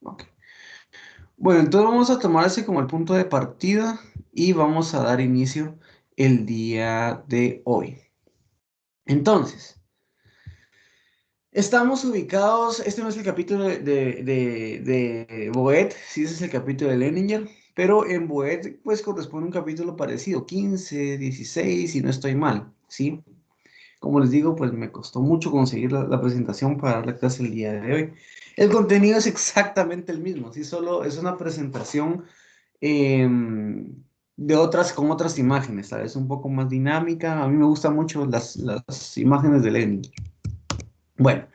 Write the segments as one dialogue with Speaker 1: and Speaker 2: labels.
Speaker 1: Ok. Bueno, entonces vamos a tomar ese como el punto de partida y vamos a dar inicio el día de hoy. Entonces, estamos ubicados, este no es el capítulo de Boet, sí, ese es el capítulo de Leninger, pero en Boet pues corresponde un capítulo parecido, 15, 16, si no estoy mal, ¿sí? Como les digo, pues me costó mucho conseguir la presentación para dar la clase el día de hoy. El contenido es exactamente el mismo, sí, solo es una presentación con otras imágenes, ¿sabes? Un poco más dinámica. A mí me gustan mucho las imágenes de Lenin. Bueno,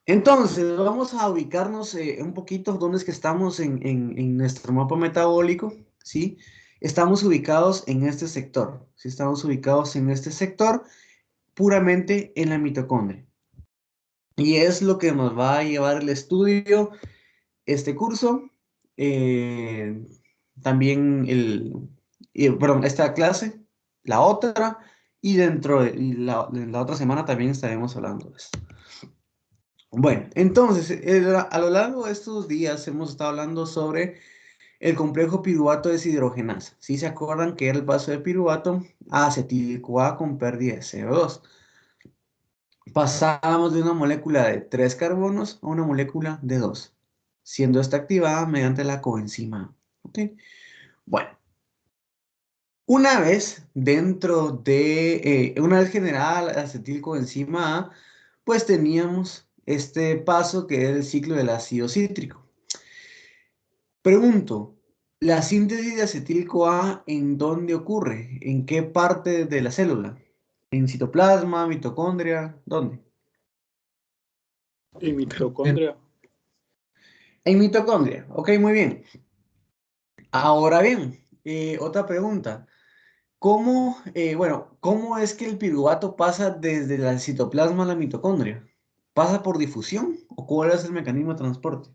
Speaker 1: entonces vamos a ubicarnos un poquito dónde es que estamos en nuestro mapa metabólico, ¿sí? Estamos ubicados en este sector, ¿sí? Estamos ubicados en este sector puramente en la mitocondria. Y es lo que nos va a llevar el estudio, este curso, eh, también perdón, esta clase, la otra, y en la otra semana también estaremos hablando de esto. Bueno, entonces, a lo largo de estos días hemos estado hablando sobre el complejo piruvato deshidrogenasa. ¿Sí se acuerdan que era el paso de piruvato a acetil-CoA con pérdida de CO2? Pasamos de una molécula de 3 carbonos a una molécula de 2, siendo esta activada mediante la coenzima A. ¿Ok? Bueno, una vez generada la acetilcoenzima A, pues teníamos este paso que es el ciclo del ácido cítrico. Pregunto, ¿la síntesis de acetil-CoA en dónde ocurre? ¿En qué parte de la célula? ¿En citoplasma, mitocondria? ¿Dónde?
Speaker 2: Y mitocondria.
Speaker 1: En mitocondria. Ok, muy bien. Ahora bien, otra pregunta. ¿Cómo es que el piruvato pasa desde el citoplasma a la mitocondria? ¿Pasa por difusión o cuál es el mecanismo de transporte?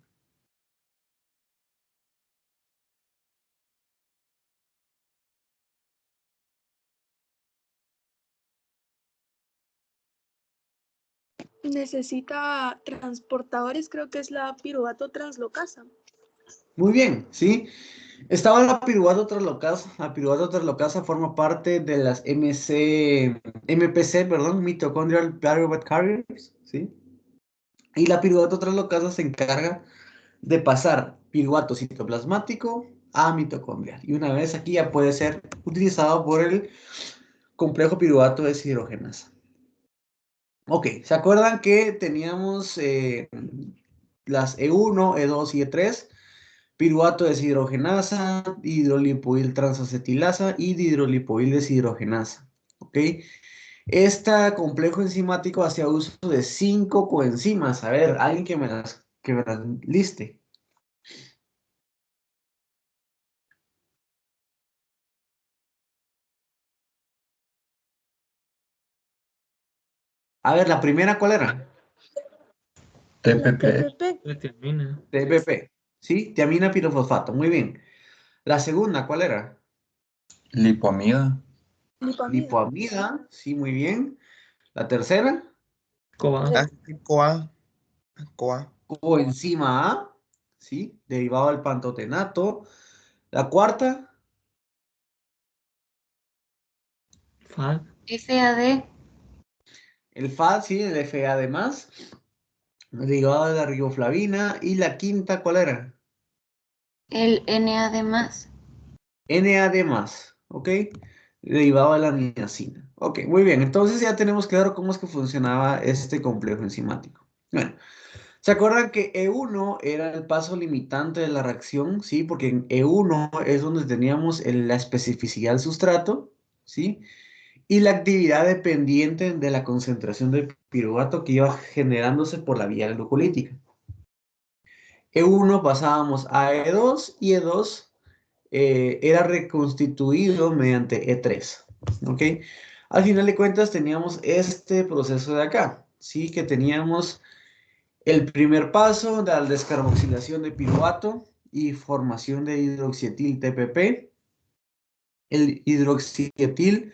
Speaker 3: Necesita transportadores, creo que es la piruvato translocasa.
Speaker 1: Muy bien, ¿sí? Estaba la piruvato translocasa. La piruvato translocasa forma parte de las MPC, perdón, Mitochondrial Pyruvate Carriers, ¿sí? Y la piruvato translocasa se encarga de pasar piruvato citoplasmático a mitocondrial. Y una vez aquí ya puede ser utilizado por el complejo piruvato deshidrogenasa. Ok, ¿se acuerdan que teníamos las E1, E2 y E3? Piruvato deshidrogenasa, hidrolipoil transacetilasa y dihidrolipoil deshidrogenasa. ¿Ok? Este complejo enzimático hacía uso de 5 coenzimas. A ver, alguien que me las liste. A ver, la primera, ¿cuál era?
Speaker 3: La
Speaker 4: TPP.
Speaker 3: TPP,
Speaker 4: Tiamina.
Speaker 1: TPP. ¿Sí? Tiamina pirofosfato. Muy bien. La segunda, ¿cuál era?
Speaker 4: Lipomida.
Speaker 3: lipamida,
Speaker 1: Lipoamida. Sí, muy bien. La tercera,
Speaker 4: Coba.
Speaker 5: Coa. Coa.
Speaker 1: coenzima A. ¿Sí? Derivado del pantotenato. La cuarta,
Speaker 4: FAD.
Speaker 6: FAD,
Speaker 1: el FAD, sí, el FA además. Derivado de la riboflavina. Y la quinta, ¿cuál era?
Speaker 6: el NAD más.
Speaker 1: NAD más. ¿Ok? Derivado de la niacina. Ok, muy bien. Entonces ya tenemos claro cómo es que funcionaba este complejo enzimático. Bueno. ¿Se acuerdan que E1 era el paso limitante de la reacción? Sí, porque en E1 es donde teníamos la especificidad del sustrato, ¿sí? Y la actividad dependiente de la concentración del piruvato que iba generándose por la vía glucolítica. E1 pasábamos a E2 y E2 era reconstituido mediante E3, ¿ok? Al final de cuentas teníamos este proceso de acá, ¿sí? Que teníamos el primer paso de la descarboxilación de piruvato y formación de hidroxietil TPP. El hidroxietil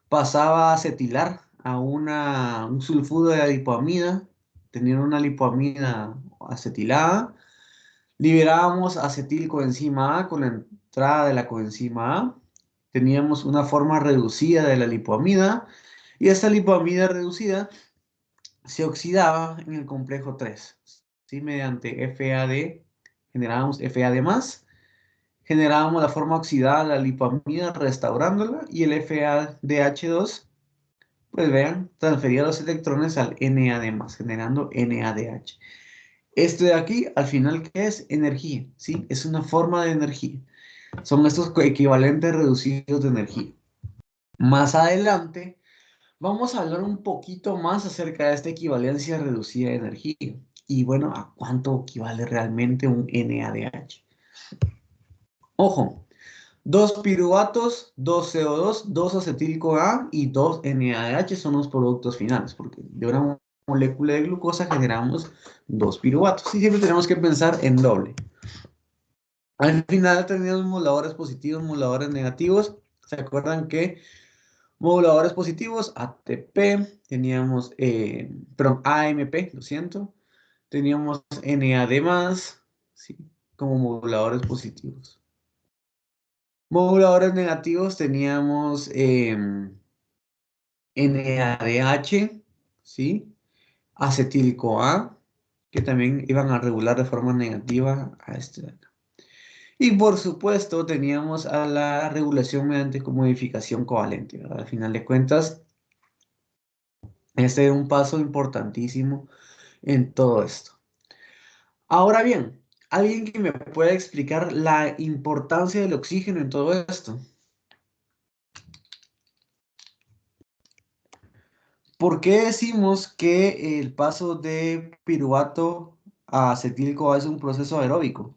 Speaker 1: pasaba a acetilar a un sulfuro de lipoamida, teniendo una lipoamida acetilada. Liberábamos acetilcoenzima A con la entrada de la coenzima A. Teníamos una forma reducida de la lipoamida. Y esta lipoamida reducida se oxidaba en el complejo 3. ¿Sí? Mediante FAD, generábamos FAD+. Generábamos la forma oxidada de la lipoamida restaurándola. Y el FADH2, pues vean, transfería los electrones al NAD+, generando NADH. Esto de aquí, al final, ¿qué es? Energía, ¿sí? Es una forma de energía. Son estos equivalentes reducidos de energía. Más adelante, vamos a hablar un poquito más acerca de esta equivalencia reducida de energía. Y bueno, ¿a cuánto equivale realmente un NADH? Ojo, 2 piruvatos, 2 CO2, 2 acetil-CoA y 2 NADH son los productos finales, porque de una molécula de glucosa generamos 2 piruvatos. Y siempre tenemos que pensar en doble. Al final teníamos moduladores positivos, moduladores negativos. ¿Se acuerdan que moduladores positivos, ATP, teníamos, perdón, AMP, lo siento, teníamos NAD+, ¿sí? Como moduladores positivos. Moduladores negativos teníamos NADH, ¿sí? Acetil-CoA, que también iban a regular de forma negativa a este de acá. Y por supuesto teníamos a la regulación mediante modificación covalente, ¿verdad? Al final de cuentas, este era un paso importantísimo en todo esto. Ahora bien, ¿alguien que me pueda explicar la importancia del oxígeno en todo esto? ¿Por qué decimos que el paso de piruvato a acetil-CoA es un proceso aeróbico?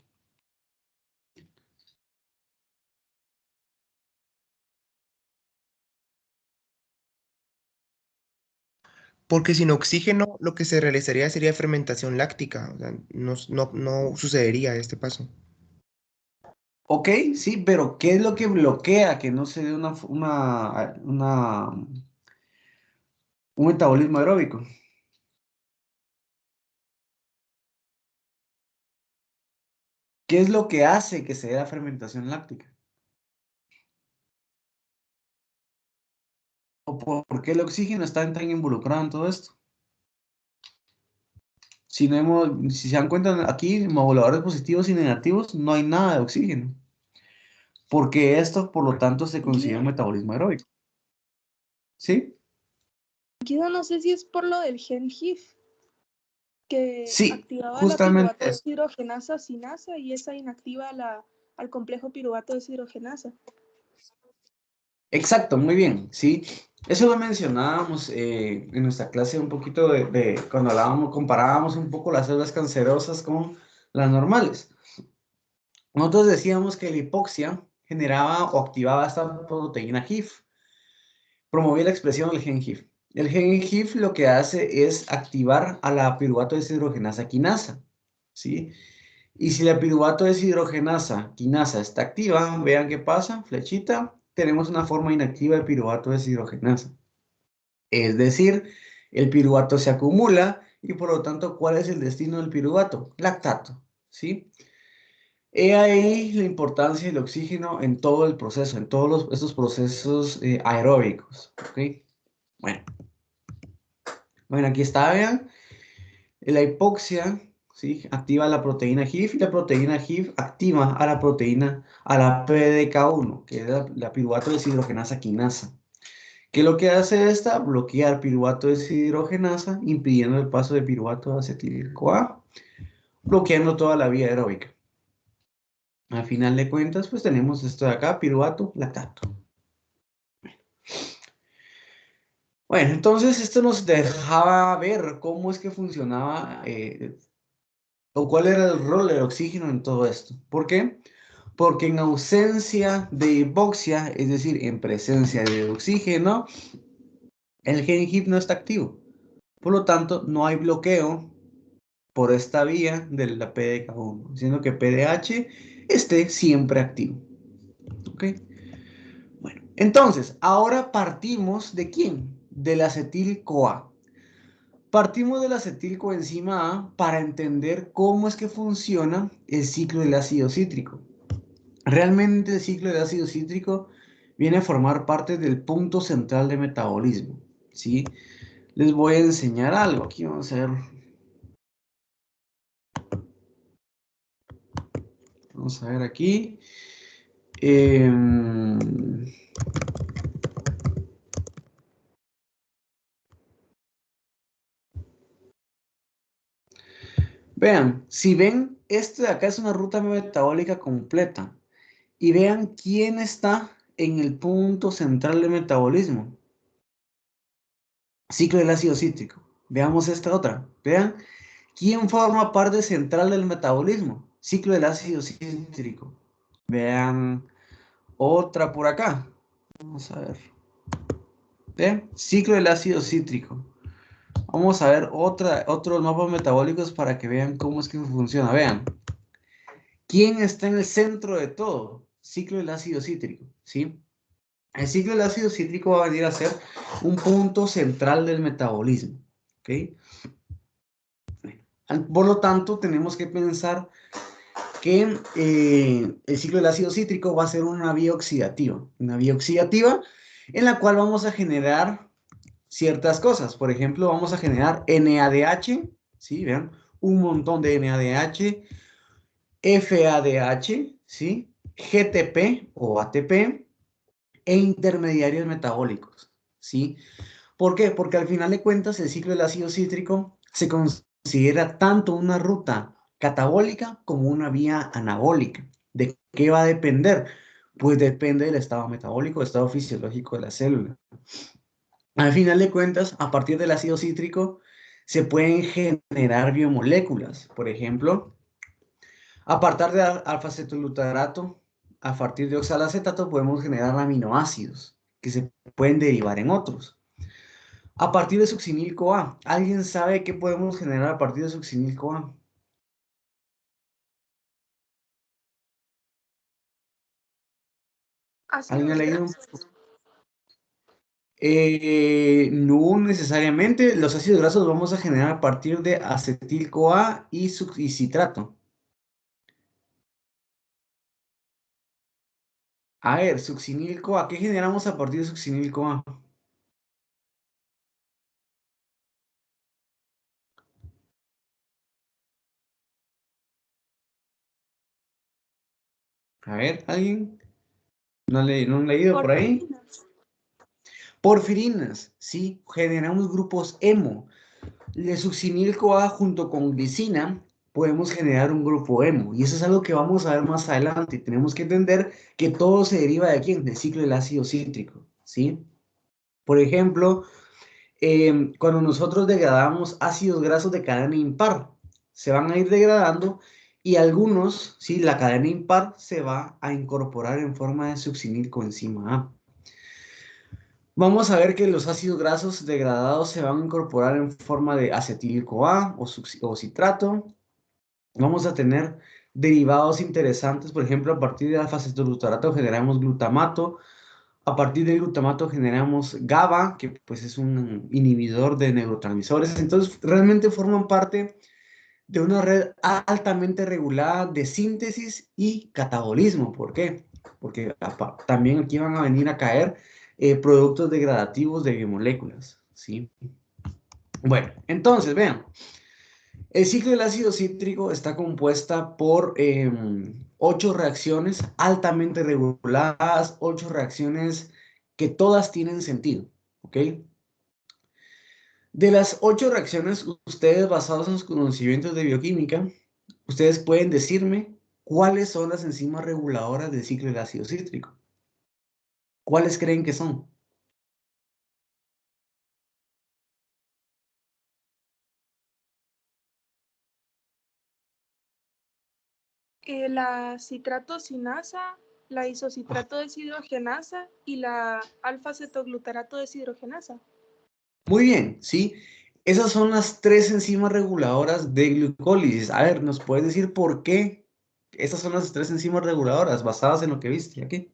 Speaker 5: Porque sin oxígeno lo que se realizaría sería fermentación láctica. O sea, no sucedería este paso.
Speaker 1: Ok, sí, pero ¿qué es lo que bloquea que no se dé un metabolismo aeróbico? ¿Qué es lo que hace que se dé la fermentación láctica? ¿O por qué el oxígeno está tan involucrado en todo esto? Si se dan cuenta aquí, moduladores positivos y negativos, no hay nada de oxígeno. Porque esto, por lo tanto, se considera un metabolismo aeróbico. ¿Sí?
Speaker 3: Guido, no sé si es por lo del gen HIF, que
Speaker 1: Sí,
Speaker 3: activaba la
Speaker 1: justamente
Speaker 3: piruvato
Speaker 1: eso.
Speaker 3: deshidrogenasa sinasa y esa inactiva al complejo piruvato deshidrogenasa.
Speaker 1: Exacto, muy bien, sí. Eso lo mencionábamos en nuestra clase un poquito de cuando comparábamos un poco las células cancerosas con las normales. Nosotros decíamos que la hipoxia generaba o activaba esta proteína HIF, promovía la expresión del gen HIF. El gen HIF lo que hace es activar a la piruvato deshidrogenasa quinasa, ¿sí? Y si la piruvato deshidrogenasa quinasa está activa, vean qué pasa, flechita, tenemos una forma inactiva de piruvato deshidrogenasa. Es decir, el piruvato se acumula y por lo tanto, ¿cuál es el destino del piruvato? Lactato, ¿sí? He ahí la importancia del oxígeno en todo el proceso, en todos estos procesos aeróbicos, ¿ok? Bueno, aquí está, vean, la hipoxia, ¿sí? Activa la proteína HIF y la proteína HIF activa a la proteína, a la PDK1, que es la piruvato deshidrogenasa quinasa. ¿Qué es lo que hace esta? Bloquear piruvato deshidrogenasa, impidiendo el paso de piruvato a acetil-CoA, bloqueando toda la vía aeróbica. Al final de cuentas, pues tenemos esto de acá, piruvato, lactato. Bueno, entonces esto nos dejaba ver cómo es que funcionaba o cuál era el rol del oxígeno en todo esto. ¿Por qué? Porque en ausencia de hipoxia, es decir, en presencia de oxígeno, el gen HIF no está activo. Por lo tanto, no hay bloqueo por esta vía de la PDK1, siendo que PDH esté siempre activo. ¿Ok? Entonces, ahora partimos ¿de quién? Del acetil-CoA. Partimos de la acetilcoenzima A para entender cómo es que funciona el ciclo del ácido cítrico. Realmente el ciclo del ácido cítrico viene a formar parte del punto central de metabolismo, ¿sí? Les voy a enseñar algo. Aquí vamos a ver. Vamos a ver aquí. Vean, si ven, este de acá es una ruta metabólica completa. Y vean quién está en el punto central de metabolismo. Ciclo del ácido cítrico. Veamos esta otra. Vean, ¿quién forma parte central del metabolismo? Ciclo del ácido cítrico. Vean otra por acá. Vamos a ver. ¿Vean? Ciclo del ácido cítrico. Vamos a ver otros mapas metabólicos para que vean cómo es que funciona. Vean. ¿Quién está en el centro de todo? Ciclo del ácido cítrico, ¿sí? El ciclo del ácido cítrico va a venir a ser un punto central del metabolismo, ¿ok? Por lo tanto, tenemos que pensar que el ciclo del ácido cítrico va a ser una vía oxidativa en la cual vamos a generar ciertas cosas. Por ejemplo, vamos a generar NADH, ¿sí? Vean, un montón de NADH, FADH, ¿sí? GTP o ATP e intermediarios metabólicos, ¿sí? ¿Por qué? Porque al final de cuentas el ciclo del ácido cítrico se considera tanto una ruta catabólica como una vía anabólica. ¿De qué va a depender? Pues depende del estado metabólico, estado fisiológico de la célula. Al final de cuentas, a partir del ácido cítrico se pueden generar biomoléculas. Por ejemplo, a partir de alfa-cetoglutarato, a partir de oxalacetato podemos generar aminoácidos que se pueden derivar en otros. A partir de succinil-CoA, ¿alguien sabe qué podemos generar a partir de succinil-CoA? ¿Alguien ha
Speaker 3: Ácidos
Speaker 1: leído?
Speaker 3: grasos.
Speaker 1: No necesariamente. Los ácidos grasos los vamos a generar a partir de acetil-CoA y citrato. A ver, succinil-CoA. ¿Qué generamos a partir de succinil-CoA? A ver, ¿alguien? ¿No han leído por ahí?
Speaker 3: Porfirinas.
Speaker 1: Porfirinas, sí, generamos grupos hemo. De succinil-CoA junto con glicina podemos generar un grupo hemo. Y eso es algo que vamos a ver más adelante. Tenemos que entender que todo se deriva de aquí, del ciclo del ácido cítrico, ¿sí? Por ejemplo, cuando nosotros degradamos ácidos grasos de cadena impar, se van a ir degradando y algunos, ¿sí? La cadena impar se va a incorporar en forma de succinilcoenzima A. Vamos a ver que los ácidos grasos degradados se van a incorporar en forma de acetil-CoA o citrato. Vamos a tener derivados interesantes, por ejemplo, a partir de alfa-cetoglutarato generamos glutamato, a partir del glutamato generamos GABA, que pues es un inhibidor de neurotransmisores. Entonces, realmente forman parte de una red altamente regulada de síntesis y catabolismo. ¿Por qué? Porque también aquí van a venir a caer productos degradativos de biomoléculas, ¿sí? Bueno, entonces, vean, el ciclo del ácido cítrico está compuesta por 8 reacciones altamente reguladas, 8 reacciones que todas tienen sentido, ¿ok? De las 8 reacciones, ustedes basados en sus conocimientos de bioquímica, ustedes pueden decirme cuáles son las enzimas reguladoras del ciclo del ácido cítrico. ¿Cuáles creen que son?
Speaker 3: La citratosinasa, la isocitrato deshidrogenasa y la alfa-cetoglutarato deshidrogenasa.
Speaker 1: Muy bien, ¿sí? Esas son las 3 enzimas reguladoras de glucólisis. A ver, ¿nos puedes decir por qué estas son las 3 enzimas reguladoras basadas en lo que viste aquí?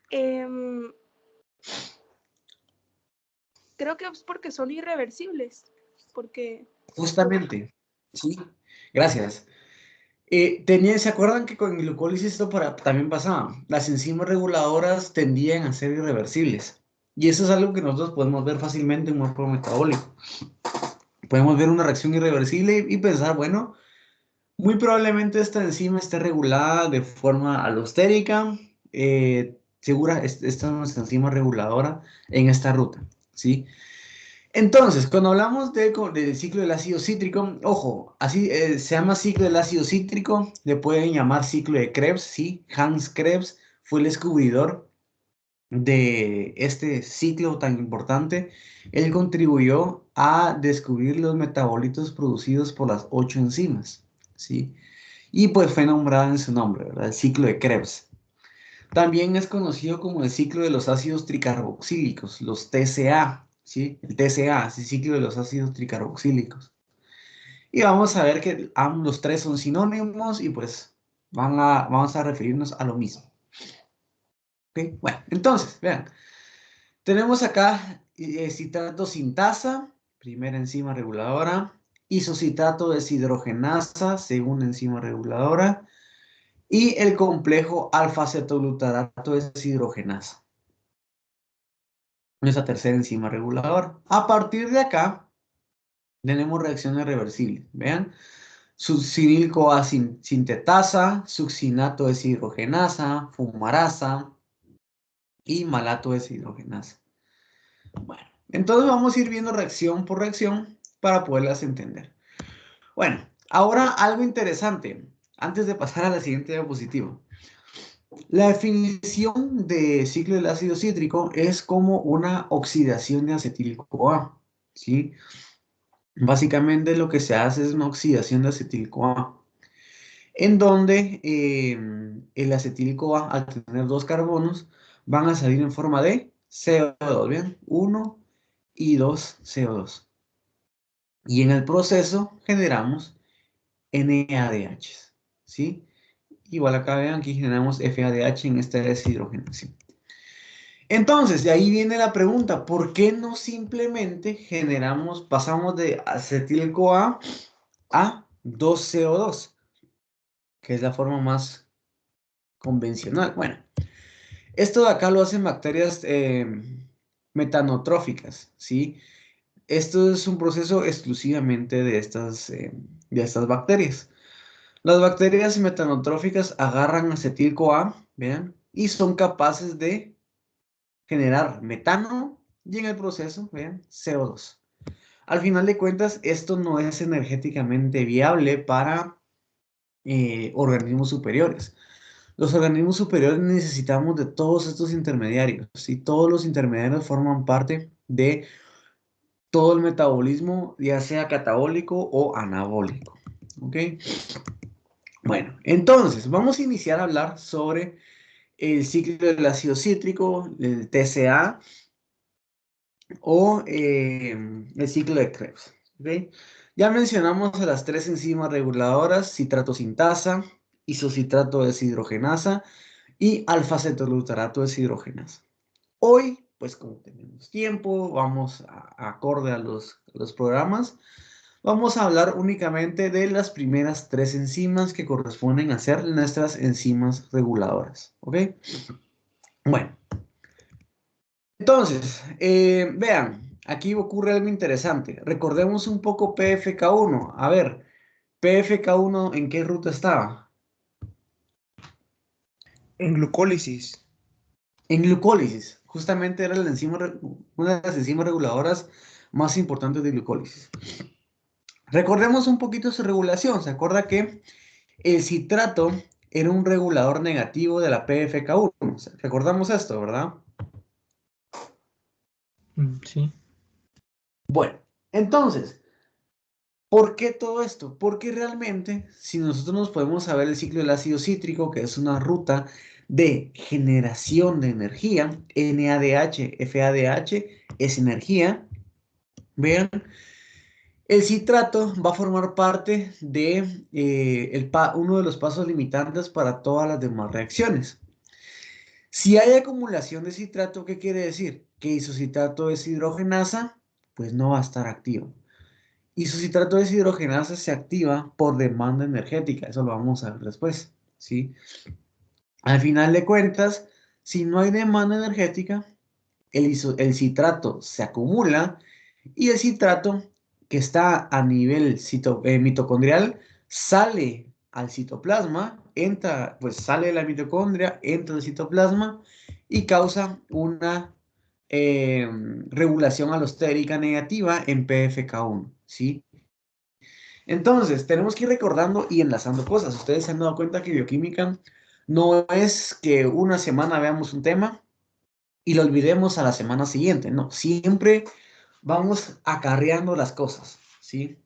Speaker 3: Em, Creo que es porque son irreversibles. Porque...
Speaker 1: Justamente, sí, gracias. ¿Se acuerdan que con glucólisis esto también pasaba? Las enzimas reguladoras tendían a ser irreversibles. Y eso es algo que nosotros podemos ver fácilmente en un mapa metabólico. Podemos ver una reacción irreversible y pensar, bueno, muy probablemente esta enzima esté regulada de forma alostérica. Esta es nuestra enzima reguladora en esta ruta, ¿sí? Entonces, cuando hablamos del ciclo del ácido cítrico, ojo, así se llama ciclo del ácido cítrico, le pueden llamar ciclo de Krebs, ¿sí? Hans Krebs fue el descubridor de este ciclo tan importante. Él contribuyó a descubrir los metabolitos producidos por las 8 enzimas, ¿sí? Y pues fue nombrado en su nombre, ¿verdad? El ciclo de Krebs. También es conocido como el ciclo de los ácidos tricarboxílicos, los TCA, ¿sí? El TCA es el ciclo de los ácidos tricarboxílicos. Y vamos a ver que los tres son sinónimos y pues vamos a referirnos a lo mismo. ¿Ok? Bueno, entonces, vean. Tenemos acá citrato sintasa, primera enzima reguladora, isocitrato deshidrogenasa, segunda enzima reguladora, y el complejo alfa-cetoglutarato deshidrogenasa, esa tercera enzima reguladora. A partir de acá, tenemos reacciones reversibles. Vean, succinil-CoA sintetasa, succinato deshidrogenasa, fumarasa y malato deshidrogenasa. Bueno, entonces vamos a ir viendo reacción por reacción para poderlas entender. Bueno, ahora algo interesante, antes de pasar a la siguiente diapositiva. La definición de ciclo del ácido cítrico es como una oxidación de acetil-CoA, ¿sí? Básicamente lo que se hace es una oxidación de acetil-CoA, en donde el acetil-CoA, al tener dos carbonos, van a salir en forma de CO2, ¿bien? 1 y 2 CO2. Y en el proceso generamos NADH, ¿sí? Igual acá vean, aquí generamos FADH en esta deshidrogenación. Entonces, de ahí viene la pregunta, ¿por qué no simplemente pasamos de acetil-CoA a 2CO2? Que es la forma más convencional. Bueno, esto de acá lo hacen bacterias metanotróficas, ¿sí? Esto es un proceso exclusivamente de estas bacterias. Las bacterias metanotróficas agarran acetil-CoA, vean, y son capaces de generar metano y en el proceso, vean, CO2. Al final de cuentas, esto no es energéticamente viable para organismos superiores. Los organismos superiores necesitamos de todos estos intermediarios, y todos los intermediarios forman parte de todo el metabolismo, ya sea catabólico o anabólico. ¿Ok? Bueno, entonces vamos a iniciar a hablar sobre el ciclo del ácido cítrico, el TCA, o el ciclo de Krebs. ¿Okay? Ya mencionamos a las tres enzimas reguladoras, citrato sintasa, isocitrato deshidrogenasa y alfa-cetoglutarato deshidrogenasa. Hoy, pues como tenemos tiempo, vamos acorde a los programas, vamos a hablar únicamente de las primeras tres enzimas que corresponden a ser nuestras enzimas reguladoras. ¿Ok? Bueno. Entonces, vean, aquí ocurre algo interesante. Recordemos un poco PFK1. A ver, PFK1, ¿en qué ruta estaba?
Speaker 5: En glucólisis.
Speaker 1: En glucólisis. Justamente era una de las enzimas reguladoras más importantes de glucólisis. Recordemos un poquito su regulación. ¿Se acuerda que el citrato era un regulador negativo de la PFK1? Recordamos esto, ¿verdad?
Speaker 4: Sí.
Speaker 1: Bueno, entonces, ¿por qué todo esto? Porque realmente, si nosotros nos podemos saber el ciclo del ácido cítrico, que es una ruta de generación de energía, NADH, FADH es energía, vean, el citrato va a formar parte de uno de los pasos limitantes para todas las demás reacciones. Si hay acumulación de citrato, ¿qué quiere decir? que isocitrato deshidrogenasa, pues no va a estar activo. Isocitrato deshidrogenasa se activa por demanda energética, eso lo vamos a ver después, ¿sí? Al final de cuentas, si no hay demanda energética, el citrato se acumula y el citrato que está a nivel mitocondrial sale al citoplasma, entra, pues sale de la mitocondria, entra al citoplasma y causa una regulación alostérica negativa en PFK1, ¿sí? Entonces, tenemos que ir recordando y enlazando cosas. Ustedes se han dado cuenta que bioquímica no es que una semana veamos un tema y lo olvidemos a la semana siguiente. No, siempre vamos acarreando las cosas, ¿sí?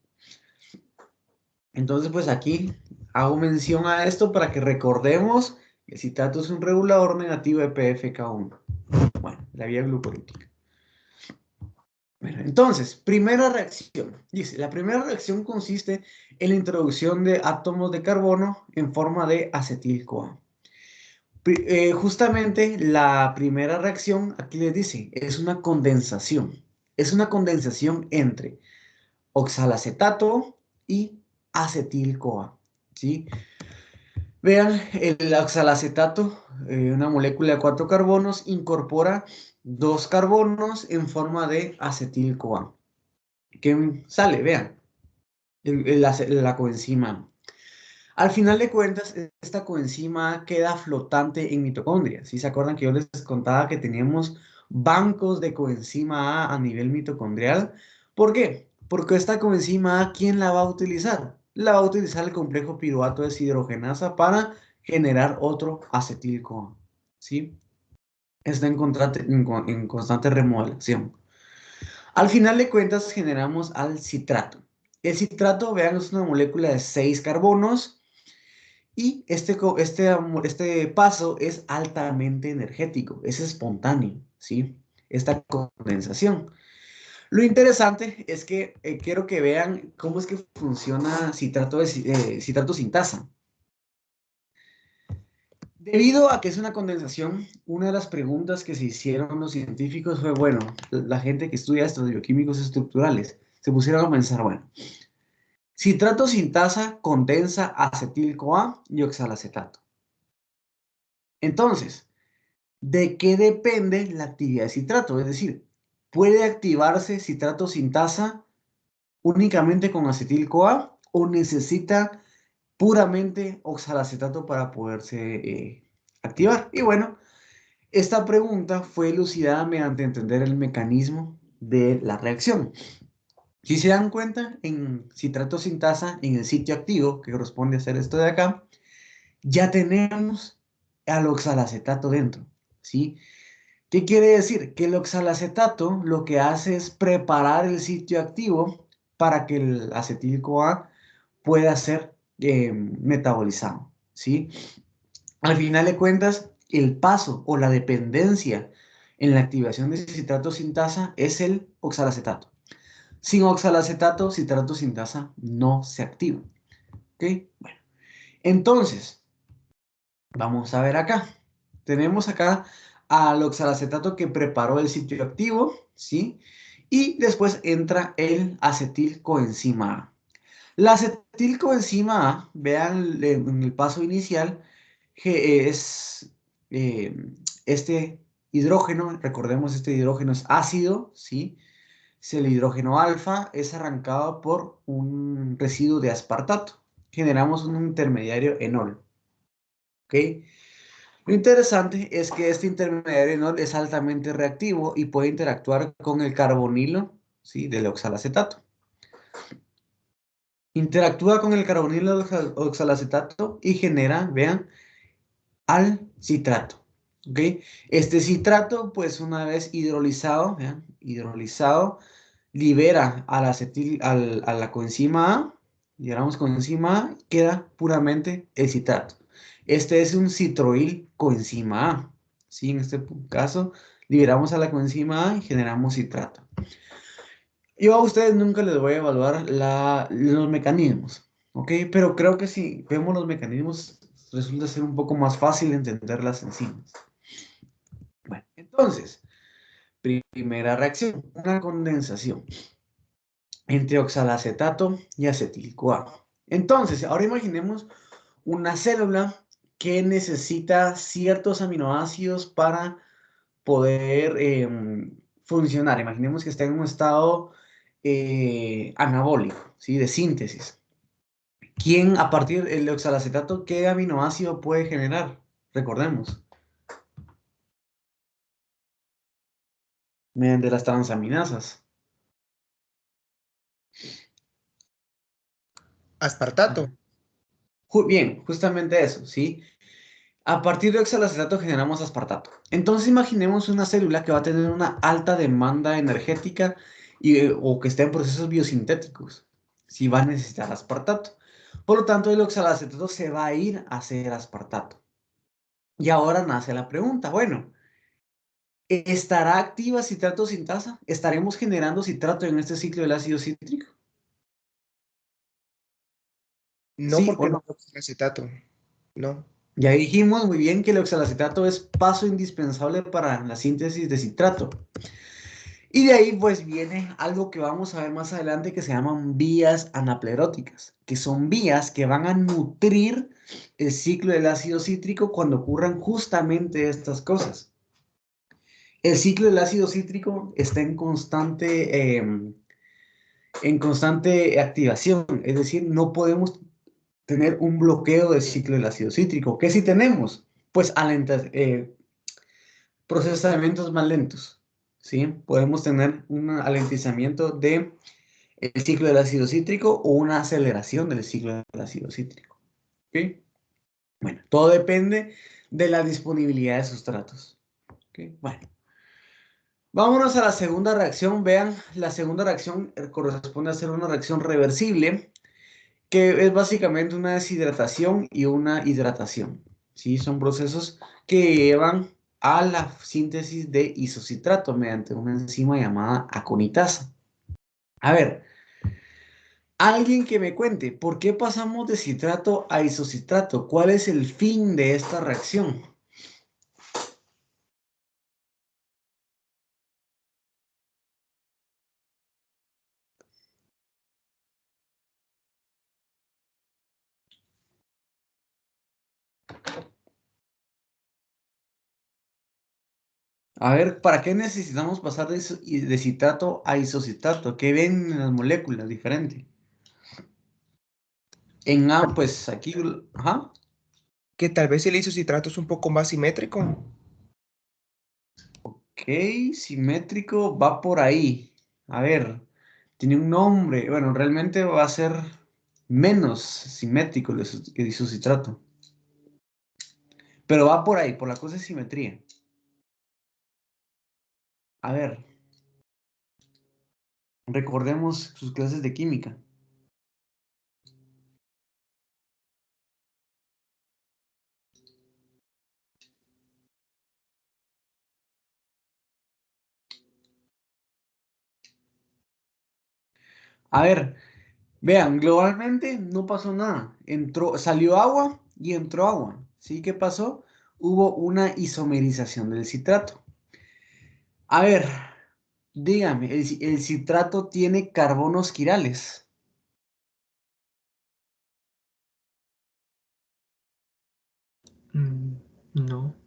Speaker 1: Entonces, pues aquí hago mención a esto para que recordemos que el citrato es un regulador negativo de PFK1. Bueno, la vía glucolítica. Bueno, entonces, primera reacción. Dice, la primera reacción consiste en la introducción de átomos de carbono en forma de acetil-CoA. Justamente la primera reacción, aquí les dice, es una condensación. Es una condensación entre oxalacetato y acetil-CoA, ¿sí? Vean, el oxalacetato, una molécula de 4 carbonos, incorpora 2 carbonos en forma de acetil-CoA. ¿Qué sale? Vean, la coenzima. Al final de cuentas, esta coenzima queda flotante en mitocondria. ¿Sí se acuerdan que yo les contaba que teníamos bancos de coenzima A nivel mitocondrial? ¿Por qué? Porque esta coenzima A, ¿quién la va a utilizar? La va a utilizar el complejo piruvato deshidrogenasa para generar otro acetil-CoA. ¿Sí? Está en constante remodelación. Al final de cuentas, generamos al citrato. El citrato, vean, es una molécula de 6 carbonos. Y este paso es altamente energético, es espontáneo, ¿sí? Esta condensación. Lo interesante es que quiero que vean cómo es que funciona citrato sintasa. Debido a que es una condensación, una de las preguntas que se hicieron los científicos fue, bueno, la gente que estudia estos bioquímicos estructurales, se pusieron a pensar, bueno, citrato sintasa condensa acetil-CoA y oxalacetato. Entonces, ¿de qué depende la actividad de citrato? Es decir, ¿puede activarse citrato sintasa únicamente con acetil-CoA o necesita puramente oxalacetato para poderse activar? Y bueno, esta pregunta fue elucidada mediante entender el mecanismo de la reacción. Si se dan cuenta, en citrato sintasa, en el sitio activo, que corresponde a hacer esto de acá, ya tenemos al oxalacetato dentro, ¿sí? ¿Qué quiere decir? Que el oxalacetato lo que hace es preparar el sitio activo para que el acetil-CoA pueda ser metabolizado, ¿sí? Al final de cuentas, el paso o la dependencia en la activación de citrato sintasa es el oxalacetato. Sin oxalacetato, citrato sintasa no se activa, ¿ok? Bueno, entonces, vamos a ver acá. Tenemos acá al oxalacetato que preparó el sitio activo, ¿sí? Y después entra el acetilcoenzima A. La acetilcoenzima A, vean en el paso inicial, que es este hidrógeno, recordemos este hidrógeno es ácido, ¿sí? Es el hidrógeno alfa, es arrancado por un residuo de aspartato. Generamos un intermediario enol, ¿ok? Lo interesante es que este intermediario enol es altamente reactivo y puede interactuar con el carbonilo, ¿sí? Del oxalacetato. Interactúa con el carbonilo del oxalacetato y genera, vean, al citrato. ¿Ok? Este citrato, pues una vez hidrolizado, vean, hidrolizado, libera al a la coenzima A, liberamos coenzima A, queda puramente el citrato. Este es un citroil coenzima A. ¿Sí? En este caso, liberamos a la coenzima A y generamos citrato. Yo a ustedes nunca les voy a evaluar los mecanismos, ¿ok? Pero creo que si vemos los mecanismos, resulta ser un poco más fácil entender las enzimas. Bueno, entonces, Primera reacción, una condensación entre oxalacetato y acetil-CoA. Entonces, ahora imaginemos una célula que necesita ciertos aminoácidos para poder funcionar. Imaginemos que está en un estado anabólico, ¿sí? De síntesis. ¿Quién, a partir del oxalacetato, qué aminoácido puede generar? Recordemos. Mediante las transaminasas.
Speaker 5: Aspartato.
Speaker 1: Bien, justamente eso, ¿sí? A partir de oxalacetato generamos aspartato. Entonces imaginemos una célula que va a tener una alta demanda energética o que esté en procesos biosintéticos. Si va a necesitar aspartato. Por lo tanto, el oxalacetato se va a ir a hacer aspartato. Y ahora nace la pregunta, bueno, ¿estará activa citrato sintasa? ¿Estaremos generando citrato en este ciclo del ácido cítrico?
Speaker 5: No,
Speaker 1: ¿Sí o
Speaker 5: porque no
Speaker 1: no?
Speaker 5: es oxalacetato. No.
Speaker 1: Ya dijimos muy bien que el oxalacetato es paso indispensable para la síntesis de citrato. Y de ahí pues viene algo que vamos a ver más adelante que se llaman vías anapleróticas, que son vías que van a nutrir el ciclo del ácido cítrico cuando ocurran justamente estas cosas. El ciclo del ácido cítrico está en constante activación, es decir, no podemos tener un bloqueo del ciclo del ácido cítrico. ¿Qué si tenemos? Pues procesamientos más lentos, ¿sí? Podemos tener un alentizamiento del ciclo del ácido cítrico o una aceleración del ciclo del ácido cítrico. ¿Ok? Bueno, todo depende de la disponibilidad de sustratos. ¿Ok? Bueno, vámonos a la segunda reacción. Vean, la segunda reacción corresponde a ser una reacción reversible, que es básicamente una deshidratación y una hidratación. ¿Sí? Son procesos que llevan a la síntesis de isocitrato mediante una enzima llamada aconitasa. A ver, alguien que me cuente, ¿por qué pasamos de citrato a isocitrato? ¿Cuál es el fin de esta reacción? A ver, ¿para qué necesitamos pasar de citrato a isocitrato? ¿Qué ven en las moléculas diferente? En A, pues aquí, ajá.
Speaker 5: Que tal vez el isocitrato es un poco más simétrico.
Speaker 1: Ok, simétrico va por ahí. A ver, tiene un nombre. Bueno, realmente va a ser menos simétrico el isocitrato. Pero va por ahí, por la cosa de simetría. A ver, recordemos sus clases de química. A ver, vean, globalmente no pasó nada. Salió agua y entró agua. ¿Sí? ¿Qué pasó? Hubo una isomerización del citrato. A ver, dígame, ¿el citrato tiene carbonos quirales?
Speaker 4: No.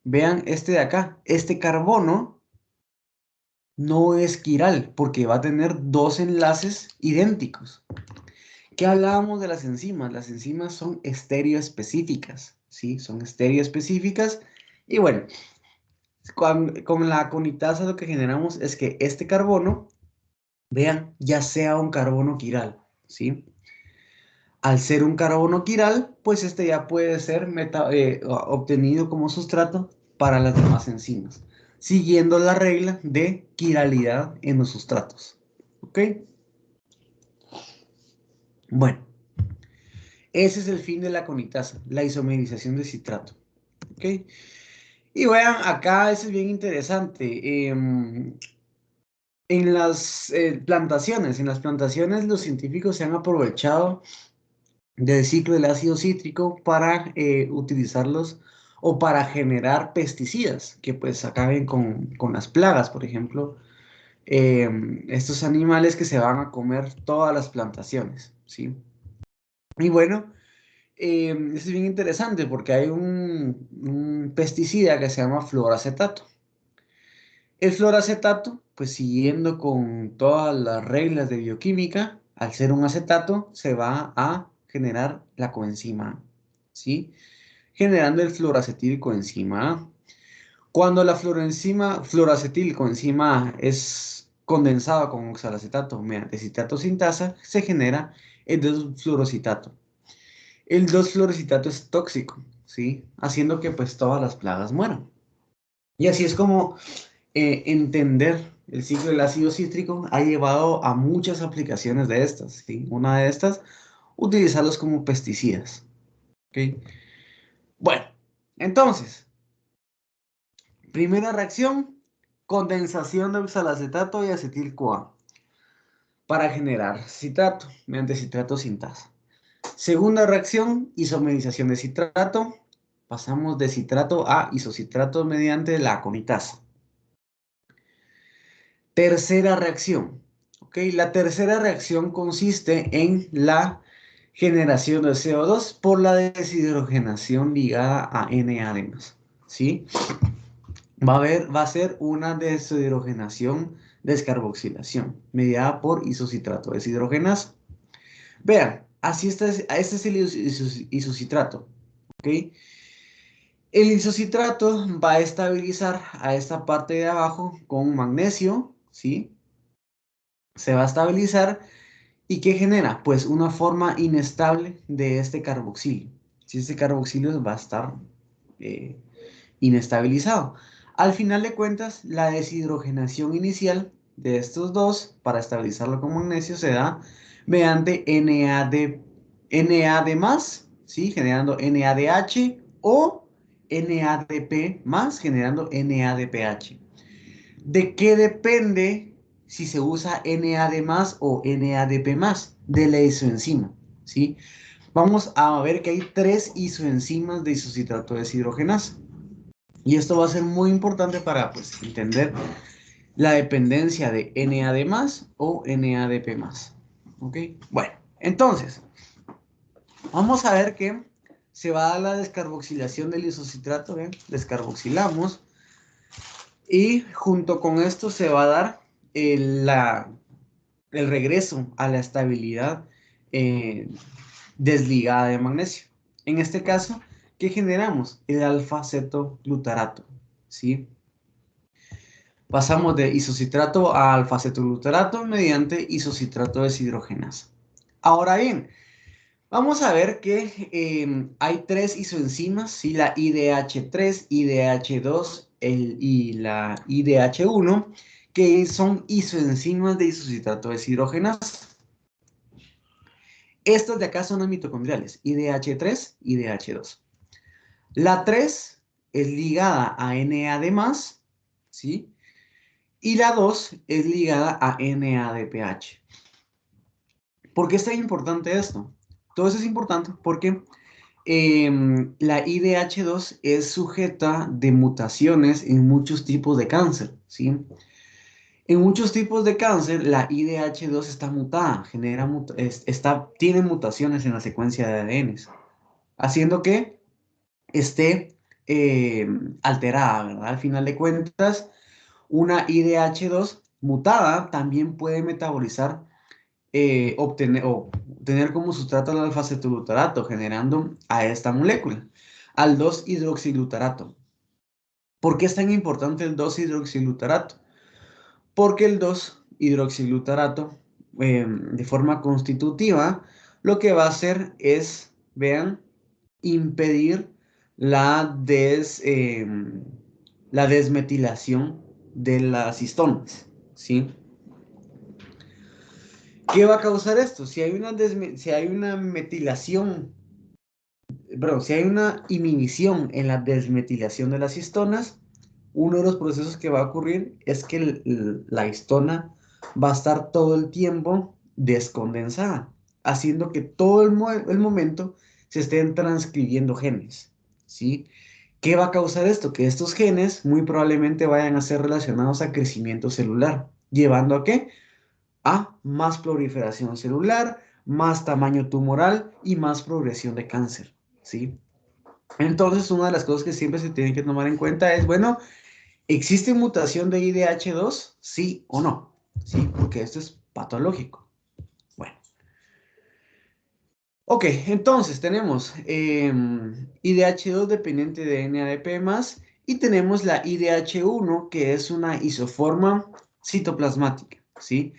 Speaker 1: Vean este de acá. Este carbono no es quiral porque va a tener dos enlaces idénticos. ¿Qué hablábamos de las enzimas? Las enzimas son estereoespecíficas, ¿sí? Son estereoespecíficas y bueno, con la conitasa lo que generamos es que este carbono, vean, ya sea un carbono quiral, ¿sí? Al ser un carbono quiral, pues este ya puede ser obtenido como sustrato para las demás enzimas, siguiendo la regla de quiralidad en los sustratos. ¿Ok? Bueno, ese es el fin de la conitasa, la isomerización de citrato. ¿Ok? Y vean, acá eso es bien interesante. En las plantaciones los científicos se han aprovechado del ciclo del ácido cítrico para utilizarlos o para generar pesticidas que pues acaben con las plagas, por ejemplo, estos animales que se van a comer todas las plantaciones, ¿sí? Y bueno, esto es bien interesante porque hay un pesticida que se llama fluoracetato. El fluoracetato, pues siguiendo con todas las reglas de bioquímica, al ser un acetato, se va a generar la coenzima A, ¿sí? Generando el fluoracetilcoenzima A. Cuando la fluoracetilcoenzima A es condensada con oxalacetato mediante citato sintasa, se genera el 2-fluorocitato. El 2-fluorocitato es tóxico, ¿sí? Haciendo que pues todas las plagas mueran. Y así es como entender el ciclo del ácido cítrico ha llevado a muchas aplicaciones de estas, ¿sí? Una de estas, utilizarlos como pesticidas, ¿ok? Bueno, entonces, primera reacción, condensación de oxalacetato y acetil-CoA para generar citrato mediante citrato sintasa. Segunda reacción, isomerización de citrato. Pasamos de citrato a isocitrato mediante la aconitasa. Tercera reacción. ¿Ok? La tercera reacción consiste en la generación de CO2 por la deshidrogenación ligada a NAD+. ¿Sí? Va a ser una deshidrogenación, descarboxilación, mediada por isocitrato deshidrogenasa. Vean, así está, este es el isocitrato. ¿Ok? El isocitrato va a estabilizar a esta parte de abajo con magnesio, ¿sí? Se va a estabilizar. ¿Y qué genera? Pues una forma inestable de este carboxilio. Si este carboxilio va a estar eh, inestabilizado. Al final de cuentas, la deshidrogenación inicial de estos dos, para estabilizarlo con magnesio, se da mediante NAD+, ¿sí? Generando NADH o NADP+, generando NADPH. ¿De qué depende si se usa NAD+ o NADP+? De la isoenzima, ¿sí? Vamos a ver que hay 3 isoenzimas de isocitrato deshidrogenasa. Y esto va a ser muy importante para pues, entender la dependencia de NAD+ o NADP+. ¿Ok? Bueno, entonces, vamos a ver que se va a dar la descarboxilación del isocitrato, ¿ven? Descarboxilamos. Y junto con esto se va a dar el regreso a la estabilidad desligada de magnesio. En este caso, ¿qué generamos? El alfa-cetoglutarato, ¿sí? Pasamos de isocitrato a alfa-cetoglutarato mediante isocitrato deshidrogenasa. Ahora bien, vamos a ver que hay 3 isoenzimas, ¿sí? La IDH3, IDH2 y la IDH1, que son isoenzimas de isocitrato deshidrogenasa. Estas de acá son las mitocondriales, IDH3, IDH2. La 3 es ligada a NAD+, ¿sí? Y la 2 es ligada a NADPH. ¿Por qué es tan importante esto? Todo eso es importante porque la IDH2 es sujeta de mutaciones en muchos tipos de cáncer, ¿sí? En muchos tipos de cáncer, la IDH2 está mutada, tiene mutaciones en la secuencia de ADNs, haciendo que esté alterada, ¿verdad? Al final de cuentas, una IDH2 mutada también puede metabolizar, tener como sustrato el alfa-cetoglutarato, generando a esta molécula, al 2-hidroxiglutarato. ¿Por qué es tan importante el 2-hidroxiglutarato? Porque el 2-hidroxiglutarato, de forma constitutiva, lo que va a hacer es, vean, impedir la desmetilación de las histonas, ¿sí? ¿Qué va a causar esto? Si hay una metilación, perdón, si hay una inhibición en la desmetilación de las histonas, uno de los procesos que va a ocurrir es que la histona va a estar todo el tiempo descondensada, haciendo que todo el momento se estén transcribiendo genes, ¿sí? ¿Qué va a causar esto? Que estos genes muy probablemente vayan a ser relacionados a crecimiento celular, llevando a ¿qué? A más proliferación celular, más tamaño tumoral y más progresión de cáncer, ¿sí? Entonces, una de las cosas que siempre se tienen que tomar en cuenta es, bueno, ¿existe mutación de IDH2? Sí o no, ¿sí? Porque esto es patológico. Bueno. Ok, entonces tenemos IDH2 dependiente de NADP+, y tenemos la IDH1, que es una isoforma citoplasmática, ¿sí?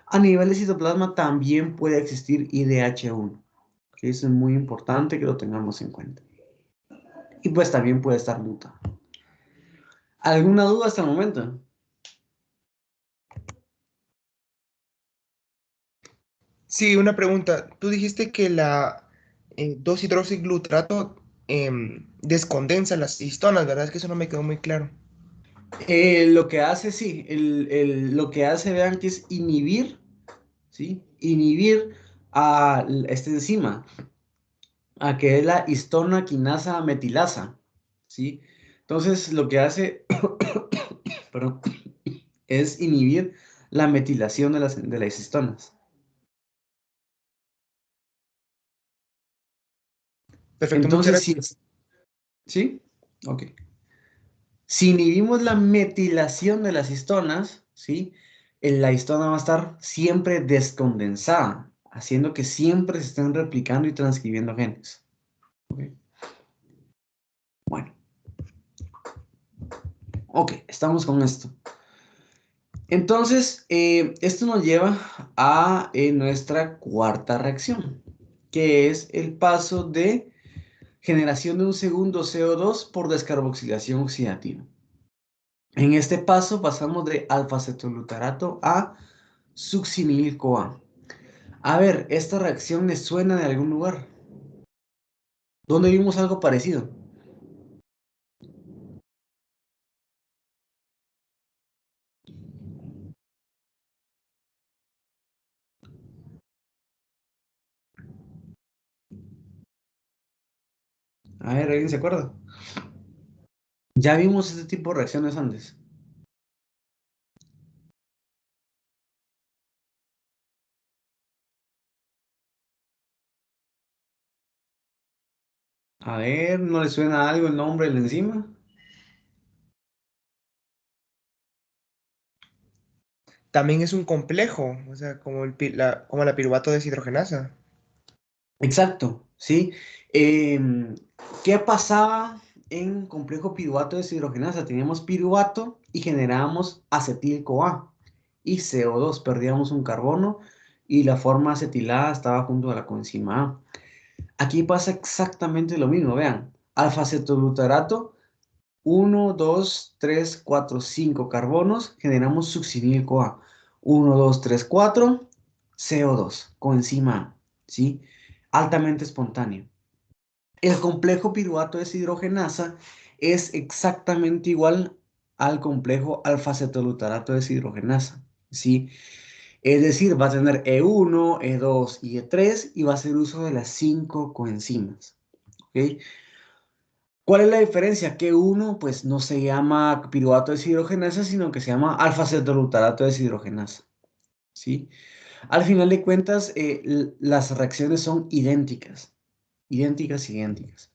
Speaker 1: A nivel de citoplasma también puede existir IDH1, que eso es muy importante que lo tengamos en cuenta. Y pues también puede estar mutado. ¿Alguna duda hasta el momento?
Speaker 5: Sí, una pregunta. Tú dijiste que la 2-hidroxiglutarato descondensa las histonas, ¿verdad? Es que eso no me quedó muy claro.
Speaker 1: Lo que hace, sí, lo que hace, vean que es inhibir, ¿sí? Inhibir a esta enzima, a que es la histona quinasa metilasa, ¿sí? Entonces, lo que hace, perdón, es inhibir la metilación de las histonas.
Speaker 5: Perfecto, muchas
Speaker 1: Entonces,
Speaker 5: gracias.
Speaker 1: ¿sí? Ok. Si inhibimos la metilación de las histonas, ¿sí? La histona va a estar siempre descondensada, haciendo que siempre se estén replicando y transcribiendo genes. ¿Ok? Bueno. Ok, estamos con esto. Entonces, esto nos lleva a nuestra cuarta reacción, que es el paso de generación de un segundo CO2 por descarboxilación oxidativa. En este paso pasamos de alfa-cetoglutarato a succinil-CoA. A ver, ¿esta reacción les suena de algún lugar? ¿Dónde vimos algo parecido? A ver, ¿alguien se acuerda? Ya vimos este tipo de reacciones antes. A ver, ¿no le suena algo el nombre de la enzima?
Speaker 5: También es un complejo, o sea, como la piruvato deshidrogenasa.
Speaker 1: Exacto, ¿sí? ¿Qué pasaba en complejo piruvato deshidrogenasa? Teníamos piruvato y generábamos acetil-CoA y CO2, perdíamos un carbono y la forma acetilada estaba junto a la coenzima A. Aquí pasa exactamente lo mismo, vean, alfa-cetoglutarato, 1, 2, 3, 4, 5 carbonos, generamos succinil-CoA, 1, 2, 3, 4, CO2, coenzima A, ¿sí? Altamente espontáneo. El complejo piruvato deshidrogenasa es exactamente igual al complejo alfa-cetoglutarato deshidrogenasa, ¿sí? Es decir, va a tener E1, E2 y E3 y va a hacer uso de las 5 coenzimas, ¿ok? ¿Cuál es la diferencia? Que uno, pues, no se llama piruvato deshidrogenasa, sino que se llama alfa-cetoglutarato deshidrogenasa, ¿sí? Al final de cuentas, las reacciones son idénticas, idénticas.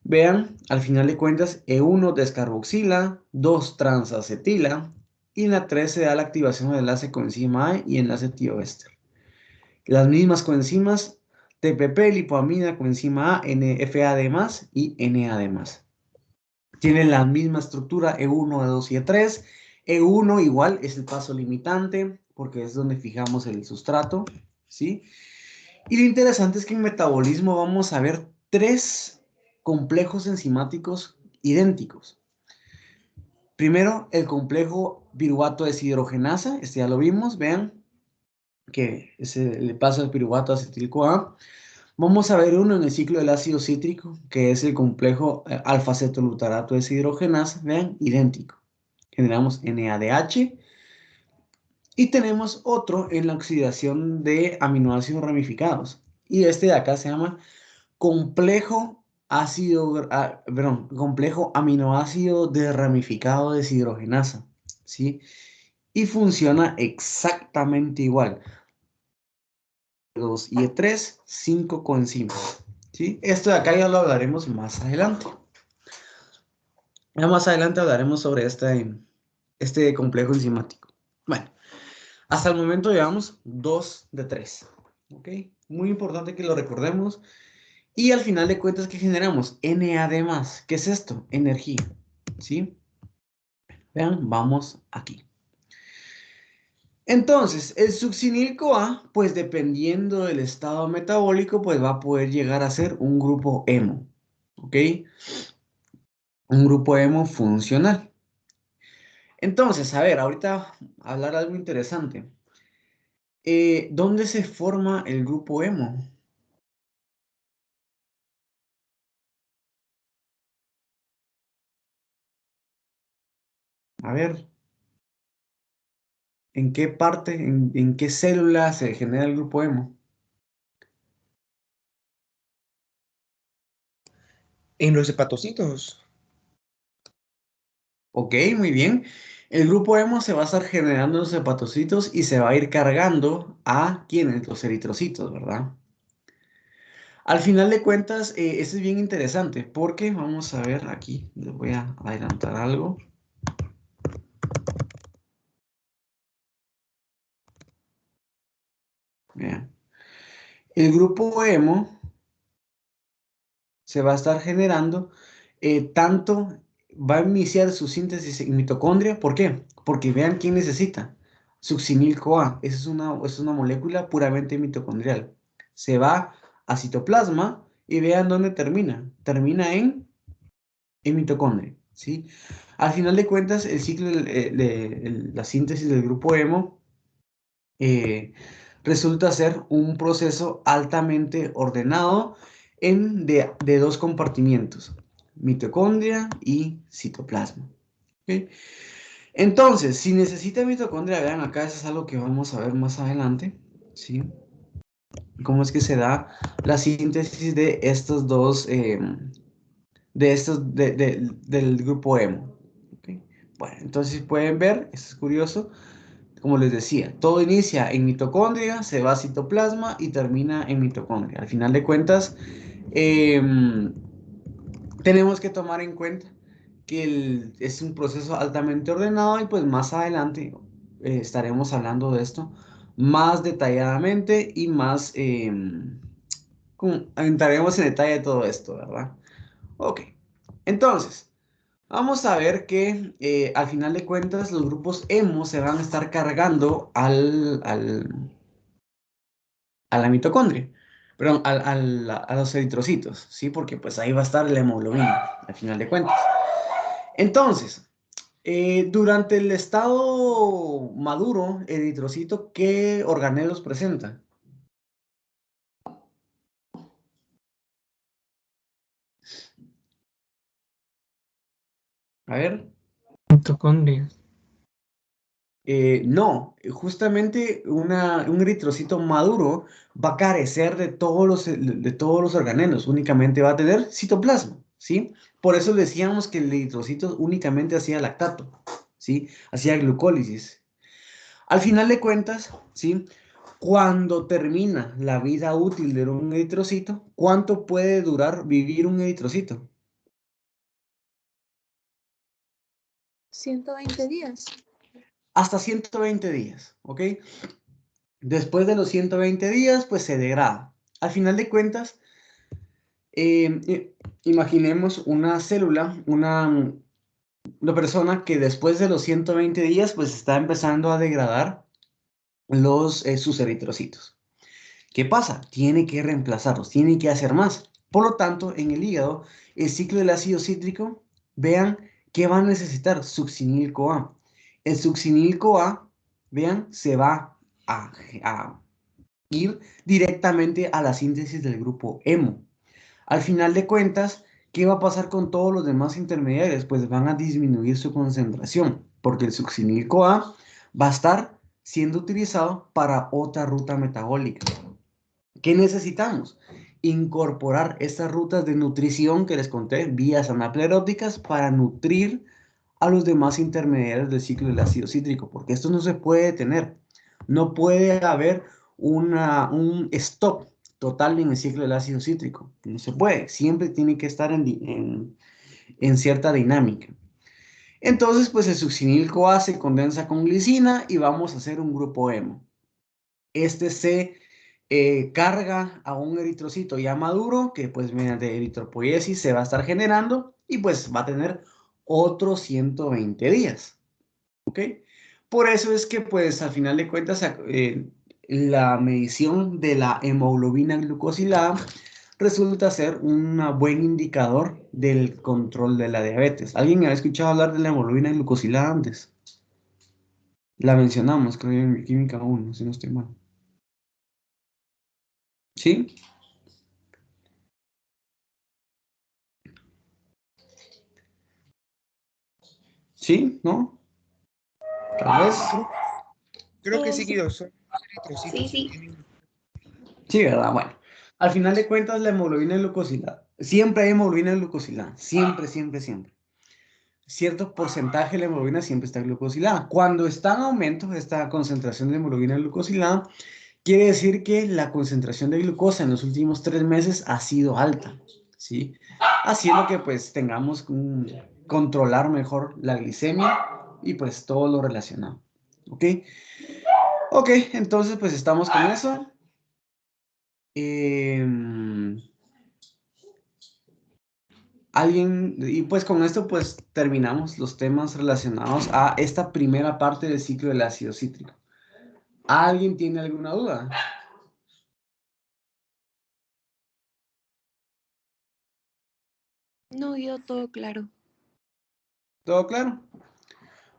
Speaker 1: Vean, al final de cuentas, E1 descarboxila, 2 transacetila, y en la 3 se da la activación del enlace coenzima A y enlace tioéster. Las mismas coenzimas TPP, lipoamida, coenzima A, NFAD+, y NAD+. Tienen la misma estructura E1, E2 y E3. E1 igual es el paso limitante, porque es donde fijamos el sustrato, ¿sí? Y lo interesante es que en metabolismo vamos a ver 3 complejos enzimáticos idénticos. Primero, el complejo piruvato deshidrogenasa, este ya lo vimos, vean, que es el paso del piruvato acetil-CoA. Vamos a ver uno en el ciclo del ácido cítrico, que es el complejo alfa-cetoglutarato deshidrogenasa, vean, idéntico. Generamos NADH. Y tenemos otro en la oxidación de aminoácidos ramificados. Y este de acá se llama complejo complejo aminoácido desramificado de deshidrogenasa, ¿sí? Y funciona exactamente igual. 2 y E3, 5 coenzimas, ¿sí? Esto de acá ya lo hablaremos más adelante. Ya más adelante hablaremos sobre este complejo enzimático. Bueno, hasta el momento llevamos 2 de 3, ¿ok? Muy importante que lo recordemos. Y al final de cuentas, ¿qué generamos? NAD+. ¿Qué es esto? Energía, ¿sí? Vean, vamos aquí. Entonces, el succinil-CoA, pues dependiendo del estado metabólico, pues va a poder llegar a ser un grupo hemo, ¿ok? Un grupo hemo funcional. Entonces, a ver, ahorita hablar algo interesante. ¿Dónde se forma el grupo hemo? A ver, ¿en qué parte, en qué célula se genera el grupo hemo?
Speaker 5: En los hepatocitos.
Speaker 1: Ok, muy bien. El grupo hemo se va a estar generando en los hepatocitos y se va a ir cargando a ¿quiénes? Los eritrocitos, ¿verdad? Al final de cuentas, esto es bien interesante porque vamos a ver aquí, les voy a adelantar algo. Vean. El grupo hemo se va a estar generando, tanto va a iniciar su síntesis en mitocondria. ¿Por qué? Porque vean quién necesita. Succinil-CoA. Esa es una molécula puramente mitocondrial. Se va a citoplasma y vean dónde termina. Termina en mitocondria, ¿sí? Al final de cuentas, el ciclo la síntesis del grupo hemo eh, resulta ser un proceso altamente ordenado de dos compartimientos, mitocondria y citoplasma. ¿Ok? Entonces, si necesita mitocondria, vean acá, eso es algo que vamos a ver más adelante, ¿sí? Cómo es que se da la síntesis de estos dos, del grupo hemo. ¿Ok? Bueno, entonces pueden ver, esto es curioso. Como les decía, todo inicia en mitocondria, se va a citoplasma y termina en mitocondria. Al final de cuentas, tenemos que tomar en cuenta que es un proceso altamente ordenado y pues más adelante estaremos hablando de esto más detalladamente y más entraremos en detalle de todo esto, ¿verdad? Ok, entonces, vamos a ver que al final de cuentas los grupos hemo se van a estar cargando a la mitocondria, perdón, a los eritrocitos, ¿sí? Porque pues ahí va a estar la hemoglobina, al final de cuentas. Entonces, durante el estado maduro, el eritrocito, ¿qué organelos presenta? A ver.
Speaker 4: Mitocondrias.
Speaker 1: No, justamente un eritrocito maduro va a carecer de todos los organelos, únicamente va a tener citoplasma, ¿sí? Por eso decíamos que el eritrocito únicamente hacía lactato, ¿sí? Hacía glucólisis. Al final de cuentas, ¿sí? Cuando termina la vida útil de un eritrocito, ¿cuánto puede durar vivir un eritrocito?
Speaker 3: 120 días.
Speaker 1: Hasta 120 días, ¿ok? Después de los 120 días, pues se degrada. Al final de cuentas, imaginemos una célula, una persona que después de los 120 días, pues está empezando a degradar sus eritrocitos. ¿Qué pasa? Tiene que reemplazarlos, tiene que hacer más. Por lo tanto, en el hígado, el ciclo del ácido cítrico, vean qué va a necesitar succinil-CoA. El succinil-CoA, vean, se va a ir directamente a la síntesis del grupo hemo. Al final de cuentas, ¿qué va a pasar con todos los demás intermediarios? Pues van a disminuir su concentración, porque el succinil-CoA va a estar siendo utilizado para otra ruta metabólica. ¿Qué necesitamos? incorporar estas rutas de nutrición que les conté, vías anapleróticas, para nutrir a los demás intermediarios del ciclo del ácido cítrico, porque esto no se puede detener. No puede haber un stop total en el ciclo del ácido cítrico. No se puede. Siempre tiene que estar en cierta dinámica. Entonces, pues el succinil-CoA se condensa con glicina y vamos a hacer un grupo hemo. Este se carga a un eritrocito ya maduro que pues mediante eritropoiesis se va a estar generando y pues va a tener otros 120 días. ¿Ok? Por eso es que pues al final de cuentas la medición de la hemoglobina glucosilada resulta ser un buen indicador del control de la diabetes. ¿Alguien ha escuchado hablar de la hemoglobina glucosilada antes? La mencionamos, creo, en química 1, si no estoy mal. ¿Sí? ¿Sí? ¿No? Tal vez.
Speaker 5: Creo que
Speaker 3: Sí.
Speaker 5: sí, Guido, son eritrocitos.
Speaker 6: Sí.
Speaker 1: Sí, ¿verdad? Bueno, al final de cuentas la hemoglobina glucosilada. Siempre hay hemoglobina glucosilada. Siempre, siempre, siempre. Cierto porcentaje de la hemoglobina siempre está glucosilada. Cuando está en aumento esta concentración de hemoglobina glucosilada, quiere decir que la concentración de glucosa en los últimos 3 meses ha sido alta, ¿sí? Haciendo que pues tengamos controlar mejor la glicemia y pues todo lo relacionado, ¿ok? Ok, entonces pues estamos con eso. Y pues con esto pues terminamos los temas relacionados a esta primera parte del ciclo del ácido cítrico. ¿Alguien tiene alguna duda?
Speaker 3: No, Guido, todo claro.
Speaker 1: ¿Todo claro?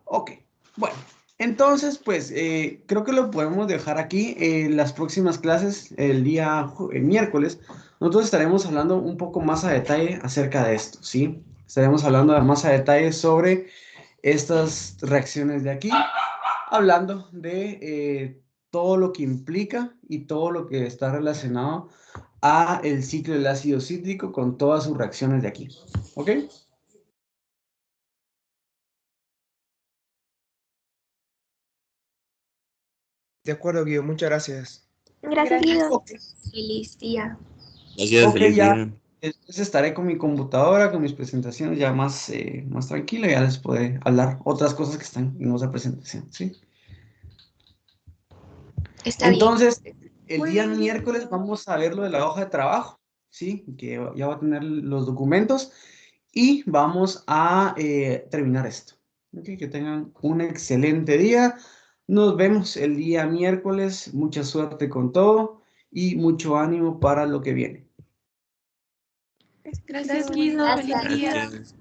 Speaker 1: Ok, bueno, entonces pues creo que lo podemos dejar aquí. En las próximas clases, el miércoles, nosotros estaremos hablando un poco más a detalle acerca de esto, ¿sí? Estaremos hablando más a detalle sobre estas reacciones de aquí, hablando de todo lo que implica y todo lo que está relacionado a el ciclo del ácido cítrico con todas sus reacciones de aquí, ¿ok?
Speaker 5: De acuerdo, Guido, muchas gracias.
Speaker 3: Gracias, Guido.
Speaker 1: Ok.
Speaker 6: Feliz día.
Speaker 2: Gracias,
Speaker 1: Ok,
Speaker 2: feliz
Speaker 1: ya.
Speaker 2: día.
Speaker 1: Entonces estaré con mi computadora, con mis presentaciones ya más tranquilo, ya les podré hablar otras cosas que están en otra presentación, ¿sí?
Speaker 6: Está bien.
Speaker 1: Entonces, el
Speaker 3: Muy
Speaker 1: día
Speaker 3: bien.
Speaker 1: miércoles vamos a ver lo de la hoja de trabajo, ¿sí? Que ya va a tener los documentos y vamos a terminar esto. Ok, que tengan un excelente día. Nos vemos el día miércoles. Mucha suerte con todo y mucho ánimo para lo que viene.
Speaker 3: Gracias, Guido.
Speaker 6: Gracias.
Speaker 3: Feliz día.
Speaker 2: Gracias.